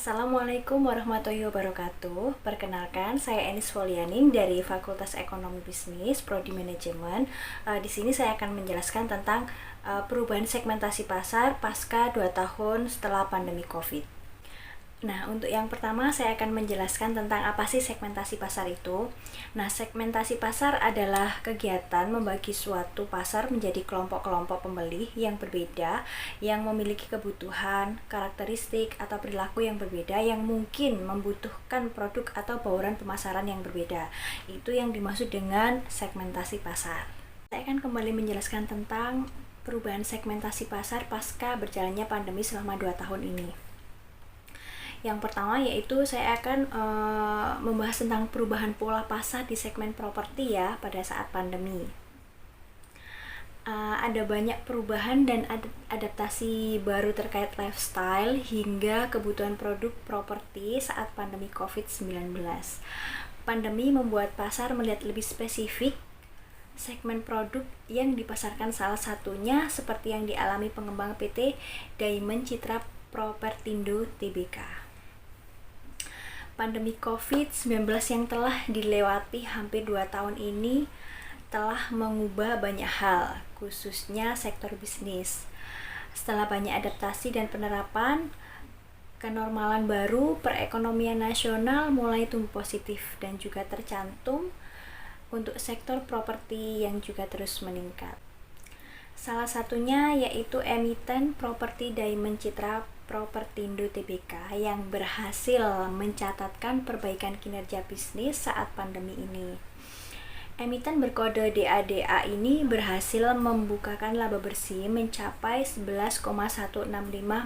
Assalamualaikum warahmatullahi wabarakatuh. Perkenalkan, saya Enis Folianing dari Fakultas Ekonomi Bisnis, Prodi Manajemen. Di sini saya akan menjelaskan tentang perubahan segmentasi pasar pasca 2 tahun setelah pandemi Covid. Nah, untuk yang pertama saya akan menjelaskan tentang apa sih segmentasi pasar itu. Nah, segmentasi pasar adalah kegiatan membagi suatu pasar menjadi kelompok-kelompok pembeli yang berbeda, yang memiliki kebutuhan, karakteristik, atau perilaku yang berbeda yang mungkin membutuhkan produk atau bauran pemasaran yang berbeda. Itu yang dimaksud dengan segmentasi pasar. Saya akan kembali menjelaskan tentang perubahan segmentasi pasar pasca berjalannya pandemi selama 2 tahun ini. Yang pertama yaitu saya akan membahas tentang perubahan pola pasar di segmen properti ya pada saat pandemi. Ada banyak perubahan dan adaptasi baru terkait lifestyle hingga kebutuhan produk properti saat pandemi COVID-19. Pandemi membuat pasar melihat lebih spesifik segmen produk yang dipasarkan, salah satunya seperti yang dialami pengembang PT Diamond Citra Propertindo Tbk. Pandemi COVID-19 yang telah dilewati hampir 2 tahun ini telah mengubah banyak hal, khususnya sektor bisnis. Setelah banyak adaptasi dan penerapan kenormalan baru, perekonomian nasional mulai tumbuh positif dan juga tercantum untuk sektor properti yang juga terus meningkat. Salah satunya yaitu emiten properti Diamond Citra Propertindo Tbk yang berhasil mencatatkan perbaikan kinerja bisnis saat pandemi ini. Emiten berkode DADA ini berhasil membukakan laba bersih mencapai 11,165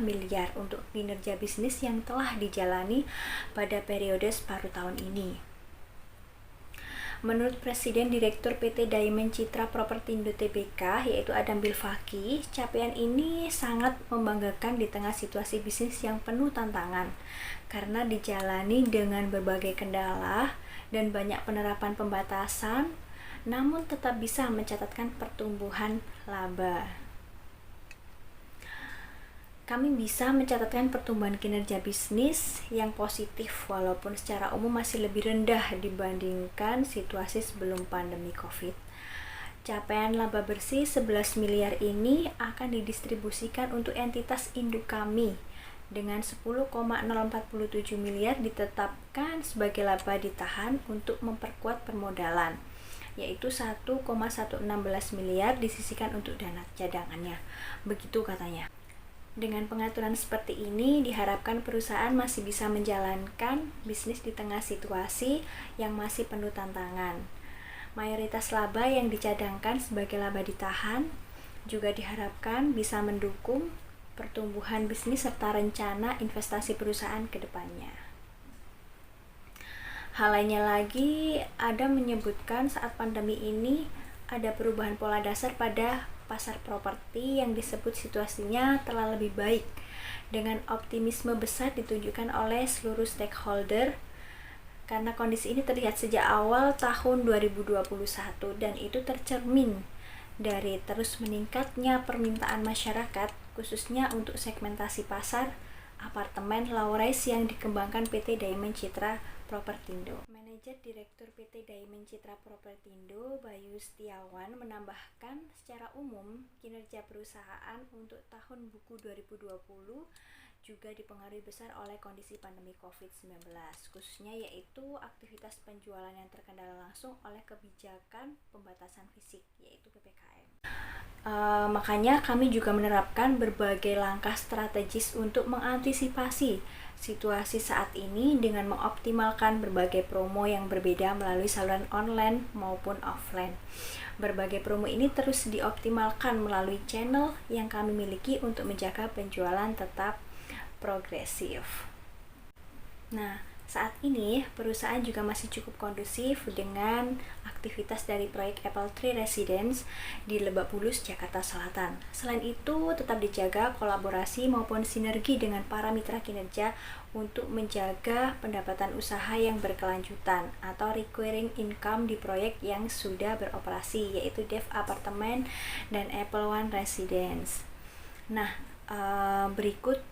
miliar untuk kinerja bisnis yang telah dijalani pada periode separuh tahun ini. Menurut Presiden Direktur PT Diamond Citra Propertindo Tbk yaitu Adam Bilfaqi, capaian ini sangat membanggakan di tengah situasi bisnis yang penuh tantangan karena dijalani dengan berbagai kendala dan banyak penerapan pembatasan, namun tetap bisa mencatatkan pertumbuhan laba. Kami bisa mencatatkan pertumbuhan kinerja bisnis yang positif walaupun secara umum masih lebih rendah dibandingkan situasi sebelum pandemi Covid. Capaian laba bersih 11 miliar ini akan didistribusikan untuk entitas induk kami dengan 10,047 miliar ditetapkan sebagai laba ditahan untuk memperkuat permodalan, yaitu 1,116 miliar disisihkan untuk dana cadangannya. Begitu katanya. Dengan pengaturan seperti ini, diharapkan perusahaan masih bisa menjalankan bisnis di tengah situasi yang masih penuh tantangan. Mayoritas laba yang dicadangkan sebagai laba ditahan juga diharapkan bisa mendukung pertumbuhan bisnis serta rencana investasi perusahaan ke depannya. Hal lainnya lagi, Adam menyebutkan saat pandemi ini ada perubahan pola dasar pada pasar properti yang disebut situasinya telah lebih baik dengan optimisme besar ditunjukkan oleh seluruh stakeholder karena kondisi ini terlihat sejak awal tahun 2021 dan itu tercermin dari terus meningkatnya permintaan masyarakat khususnya untuk segmentasi pasar apartemen low-rise yang dikembangkan PT Diamond Citra Propertindo. Manajer Direktur PT Diamond Citra Propertindo, Bayu Setiawan, menambahkan secara umum kinerja perusahaan untuk tahun buku 2020 juga dipengaruhi besar oleh kondisi pandemi COVID-19, khususnya yaitu aktivitas penjualan yang terkendala langsung oleh kebijakan pembatasan fisik, yaitu PPKM. Makanya kami juga menerapkan berbagai langkah strategis untuk mengantisipasi situasi saat ini dengan mengoptimalkan berbagai promo yang berbeda melalui saluran online maupun offline. Berbagai promo ini terus dioptimalkan melalui channel yang kami miliki untuk menjaga penjualan tetap progresif. Nah, saat ini perusahaan juga masih cukup kondusif dengan aktivitas dari proyek Apple Tree Residence di Lebak Bulus, Jakarta Selatan. Selain itu, tetap dijaga kolaborasi maupun sinergi dengan para mitra kinerja untuk menjaga pendapatan usaha yang berkelanjutan atau recurring income di proyek yang sudah beroperasi, yaitu Dev Apartemen dan Apple One Residence. Nah, berikut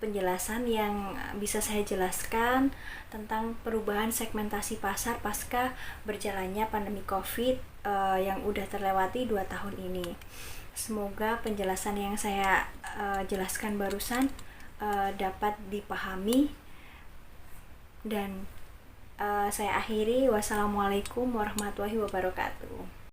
penjelasan yang bisa saya jelaskan tentang perubahan segmentasi pasar pasca berjalannya pandemi COVID yang udah terlewati 2 tahun ini. Semoga penjelasan yang saya jelaskan barusan dapat dipahami, dan saya akhiri. Wassalamualaikum warahmatullahi wabarakatuh.